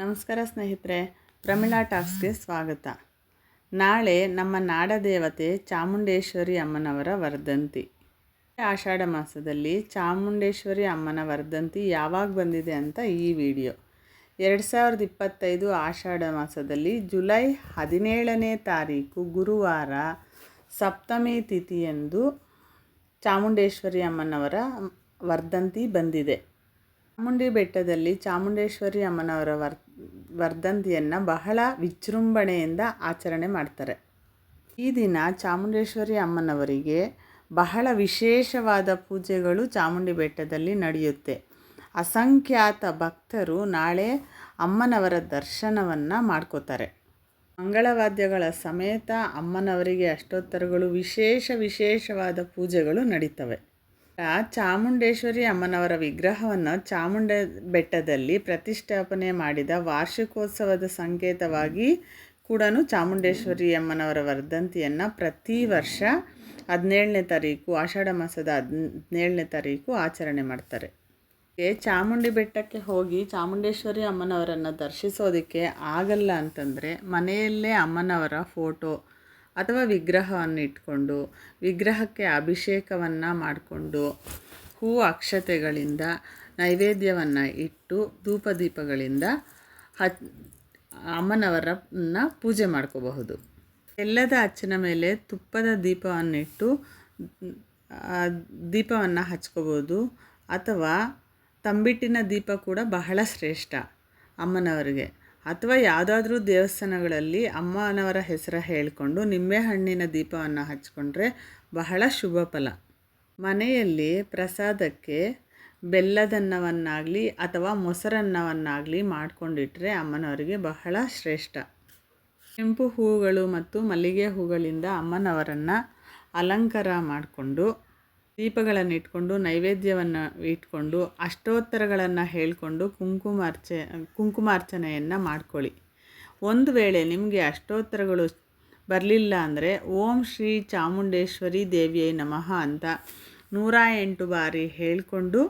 ನಮಸ್ಕಾರ ಸ್ನೇಹಿತರೆ, ಪ್ರಮೀಳಾ ಟಾಕ್ಸ್ಗೆ ಸ್ವಾಗತ. ನಾಳೆ ನಮ್ಮ ನಾಡದೇವತೆ ಚಾಮುಂಡೇಶ್ವರಿ ಅಮ್ಮನವರ ವರ್ಧಂತಿ. ಆಷಾಢ ಮಾಸದಲ್ಲಿ ಚಾಮುಂಡೇಶ್ವರಿ ಅಮ್ಮನ ವರ್ಧಂತಿ ಯಾವಾಗ ಬಂದಿದೆ ಅಂತ ಈ ವಿಡಿಯೋ. 2025 ಆಷಾಢ ಮಾಸದಲ್ಲಿ ಜುಲೈ 17ನೇ ತಾರೀಕು ಗುರುವಾರ ಸಪ್ತಮಿ ತಿಥಿಯಂದು ಚಾಮುಂಡೇಶ್ವರಿ ಅಮ್ಮನವರ ವರ್ಧಂತಿ ಬಂದಿದೆ. ಚಾಮುಂಡಿ ಬೆಟ್ಟದಲ್ಲಿ ಚಾಮುಂಡೇಶ್ವರಿ ಅಮ್ಮನವರ ವರ್ಧಂತಿಯನ್ನು ಬಹಳ ವಿಜೃಂಭಣೆಯಿಂದ ಆಚರಣೆ ಮಾಡ್ತಾರೆ. ಈ ದಿನ ಚಾಮುಂಡೇಶ್ವರಿ ಅಮ್ಮನವರಿಗೆ ಬಹಳ ವಿಶೇಷವಾದ ಪೂಜೆಗಳು ಚಾಮುಂಡಿ ಬೆಟ್ಟದಲ್ಲಿ ನಡೆಯುತ್ತೆ. ಅಸಂಖ್ಯಾತ ಭಕ್ತರು ನಾಳೆ ಅಮ್ಮನವರ ದರ್ಶನವನ್ನು ಮಾಡ್ಕೋತಾರೆ. ಮಂಗಳವಾದ್ಯಗಳ ಸಮೇತ ಅಮ್ಮನವರಿಗೆ ಅಷ್ಟೋತ್ತರಗಳು ವಿಶೇಷವಾದ ಪೂಜೆಗಳು ನಡೀತವೆ. ಚಾಮುಂಡೇಶ್ವರಿ ಅಮ್ಮನವರ ವಿಗ್ರಹವನ್ನು ಚಾಮುಂಡಿ ಬೆಟ್ಟದಲ್ಲಿ ಪ್ರತಿಷ್ಠಾಪನೆ ಮಾಡಿದ ವಾರ್ಷಿಕೋತ್ಸವದ ಸಂಕೇತವಾಗಿ ಕೂಡ ಚಾಮುಂಡೇಶ್ವರಿ ಅಮ್ಮನವರ ವರ್ಧಂತಿಯನ್ನು ಪ್ರತಿ ವರ್ಷ 17ನೇ ತಾರೀಕು ಆಷಾಢ ಮಾಸದ 17ನೇ ತಾರೀಕು ಆಚರಣೆ ಮಾಡ್ತಾರೆ. ಚಾಮುಂಡಿ ಬೆಟ್ಟಕ್ಕೆ ಹೋಗಿ ಚಾಮುಂಡೇಶ್ವರಿ ಅಮ್ಮನವರನ್ನು ದರ್ಶಿಸೋದಕ್ಕೆ ಆಗಲ್ಲ ಅಂತಂದರೆ ಮನೆಯಲ್ಲೇ ಅಮ್ಮನವರ ಫೋಟೋ ಅಥವಾ ವಿಗ್ರಹವನ್ನು ಇಟ್ಕೊಂಡು ವಿಗ್ರಹಕ್ಕೆ ಅಭಿಷೇಕವನ್ನು ಮಾಡಿಕೊಂಡು ಹೂವು ಅಕ್ಷತೆಗಳಿಂದ ನೈವೇದ್ಯವನ್ನು ಇಟ್ಟು ಧೂಪದೀಪಗಳಿಂದ ಅಮ್ಮನವರನ್ನು ಪೂಜೆ ಮಾಡ್ಕೋಬಹುದು. ಎಲ್ಲದ ಅಚ್ಚಿನ ಮೇಲೆ ತುಪ್ಪದ ದೀಪವನ್ನಿಟ್ಟು ದೀಪವನ್ನು ಹಚ್ಕೋಬೋದು. ಅಥವಾ ತಂಬಿಟ್ಟಿನ ದೀಪ ಕೂಡ ಬಹಳ ಶ್ರೇಷ್ಠ ಅಮ್ಮನವರಿಗೆ. ಅಥವಾ ಯಾವುದಾದ್ರೂ ದೇವಸ್ಥಾನಗಳಲ್ಲಿ ಅಮ್ಮನವರ ಹೆಸರು ಹೇಳಿಕೊಂಡು ನಿಂಬೆಹಣ್ಣಿನ ದೀಪವನ್ನು ಹಚ್ಕೊಂಡ್ರೆ ಬಹಳ ಶುಭ ಫಲ. ಮನೆಯಲ್ಲಿ ಪ್ರಸಾದಕ್ಕೆ ಬೆಲ್ಲದನ್ನವನ್ನಾಗಲಿ ಅಥವಾ ಮೊಸರನ್ನವನ್ನಾಗಲಿ ಮಾಡಿಕೊಂಡಿಟ್ರೆ ಅಮ್ಮನವರಿಗೆ ಬಹಳ ಶ್ರೇಷ್ಠ. ಕೆಂಪು ಹೂವುಗಳು ಮತ್ತು ಮಲ್ಲಿಗೆ ಹೂಗಳಿಂದ ಅಮ್ಮನವರನ್ನು ಅಲಂಕಾರ ಮಾಡಿಕೊಂಡು ದೀಪಗಳನ್ನು ಇಟ್ಕೊಂಡು ನೈವೇದ್ಯವನ್ನು ಇಟ್ಕೊಂಡು ಅಷ್ಟೋತ್ತರಗಳನ್ನು ಹೇಳಿಕೊಂಡು ಕುಂಕುಮಾರ್ಚನೆಯನ್ನು ಮಾಡ್ಕೊಳ್ಳಿ. ಒಂದು ವೇಳೆ ನಿಮಗೆ ಅಷ್ಟೋತ್ತರಗಳು ಬರಲಿಲ್ಲ ಅಂದರೆ ಓಂ ಶ್ರೀ ಚಾಮುಂಡೇಶ್ವರಿ ದೇವಿಯೇ ನಮಃ ಅಂತ 108 ಬಾರಿ ಹೇಳಿಕೊಂಡು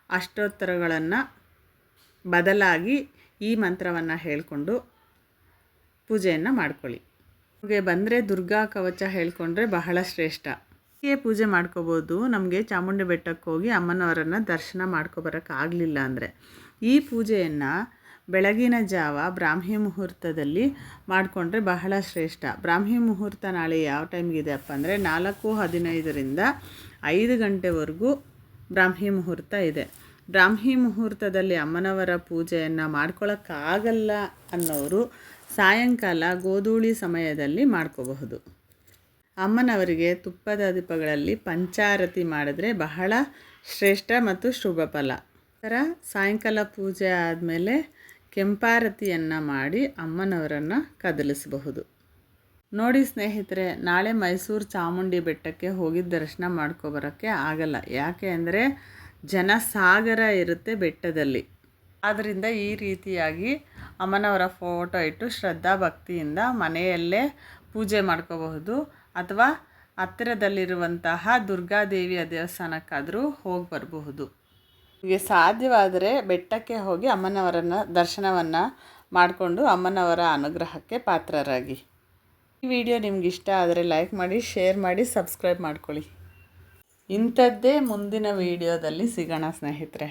ಅಷ್ಟೋತ್ತರಗಳನ್ನು ಬದಲಾಗಿ ಈ ಮಂತ್ರವನ್ನು ಹೇಳಿಕೊಂಡು ಪೂಜೆಯನ್ನು ಮಾಡ್ಕೊಳ್ಳಿ. ನಿಮಗೆ ಬಂದರೆ ದುರ್ಗಾ ಕವಚ ಹೇಳಿಕೊಂಡ್ರೆ ಬಹಳ ಶ್ರೇಷ್ಠ. ಹೀಗೆ ಪೂಜೆ ಮಾಡ್ಕೋಬೋದು. ನಮಗೆ ಚಾಮುಂಡಿ ಬೆಟ್ಟಕ್ಕೆ ಹೋಗಿ ಅಮ್ಮನವರನ್ನು ದರ್ಶನ ಮಾಡ್ಕೊಬರೋಕ್ಕಾಗಲಿಲ್ಲ ಅಂದರೆ ಈ ಪೂಜೆಯನ್ನು ಬೆಳಗಿನ ಜಾವ ಬ್ರಾಹ್ಮಿ ಮುಹೂರ್ತದಲ್ಲಿ ಮಾಡಿಕೊಂಡ್ರೆ ಬಹಳ ಶ್ರೇಷ್ಠ. ಬ್ರಾಹ್ಮಿ ಮುಹೂರ್ತ ನಾಳೆ ಯಾವ ಟೈಮ್ಗಿದೆ ಅಪ್ಪ ಅಂದರೆ 4:15ರಿಂದ 5 ಗಂಟೆವರೆಗೂ ಬ್ರಾಹ್ಮಿ ಮುಹೂರ್ತ ಇದೆ. ಬ್ರಾಹ್ಮಿ ಮುಹೂರ್ತದಲ್ಲಿ ಅಮ್ಮನವರ ಪೂಜೆಯನ್ನು ಮಾಡ್ಕೊಳ್ಳೋಕ್ಕಾಗಲ್ಲ ಅನ್ನೋರು ಸಾಯಂಕಾಲ ಗೋಧೂಳಿ ಸಮಯದಲ್ಲಿ ಮಾಡ್ಕೋಬಹುದು. ಅಮ್ಮನವರಿಗೆ ತುಪ್ಪದ ದೀಪಗಳಲ್ಲಿ ಪಂಚಾರತಿ ಮಾಡಿದ್ರೆ ಬಹಳ ಶ್ರೇಷ್ಠ ಮತ್ತು ಶುಭ ಫಲ. ನಂತರ ಸಾಯಂಕಾಲ ಪೂಜೆ ಆದಮೇಲೆ ಕೆಂಪಾರತಿಯನ್ನು ಮಾಡಿ ಅಮ್ಮನವರನ್ನು ಕದಲಿಸಬಹುದು. ನೋಡಿ ಸ್ನೇಹಿತರೆ, ನಾಳೆ ಮೈಸೂರು ಚಾಮುಂಡಿ ಬೆಟ್ಟಕ್ಕೆ ಹೋಗಿ ದರ್ಶನ ಮಾಡ್ಕೊಬರೋಕ್ಕೆ ಆಗಲ್ಲ. ಯಾಕೆ ಅಂದರೆ ಜನಸಾಗರ ಇರುತ್ತೆ ಬೆಟ್ಟದಲ್ಲಿ. ಆದ್ದರಿಂದ ಈ ರೀತಿಯಾಗಿ ಅಮ್ಮನವರ ಫೋಟೋ ಇಟ್ಟು ಶ್ರದ್ಧಾ ಭಕ್ತಿಯಿಂದ ಮನೆಯಲ್ಲೇ ಪೂಜೆ ಮಾಡ್ಕೋಬಹುದು. ಅಥವಾ ಹತ್ತಿರದಲ್ಲಿರುವಂತಹ ದುರ್ಗಾದೇವಿಯ ದೇವಸ್ಥಾನಕ್ಕಾದರೂ ಹೋಗಿ ಬರಬಹುದು. ನಿಮಗೆ ಸಾಧ್ಯವಾದರೆ ಬೆಟ್ಟಕ್ಕೆ ಹೋಗಿ ಅಮ್ಮನವರನ್ನು ದರ್ಶನವನ್ನು ಮಾಡಿಕೊಂಡು ಅಮ್ಮನವರ ಅನುಗ್ರಹಕ್ಕೆ ಪಾತ್ರರಾಗಿ. ಈ ವಿಡಿಯೋ ನಿಮ್ಗೆ ಇಷ್ಟ ಆದರೆ ಲೈಕ್ ಮಾಡಿ, ಶೇರ್ ಮಾಡಿ, ಸಬ್ಸ್ಕ್ರೈಬ್ ಮಾಡ್ಕೊಳ್ಳಿ. ಇಂಥದ್ದೇ ಮುಂದಿನ ವಿಡಿಯೋದಲ್ಲಿ ಸಿಗೋಣ ಸ್ನೇಹಿತರೆ.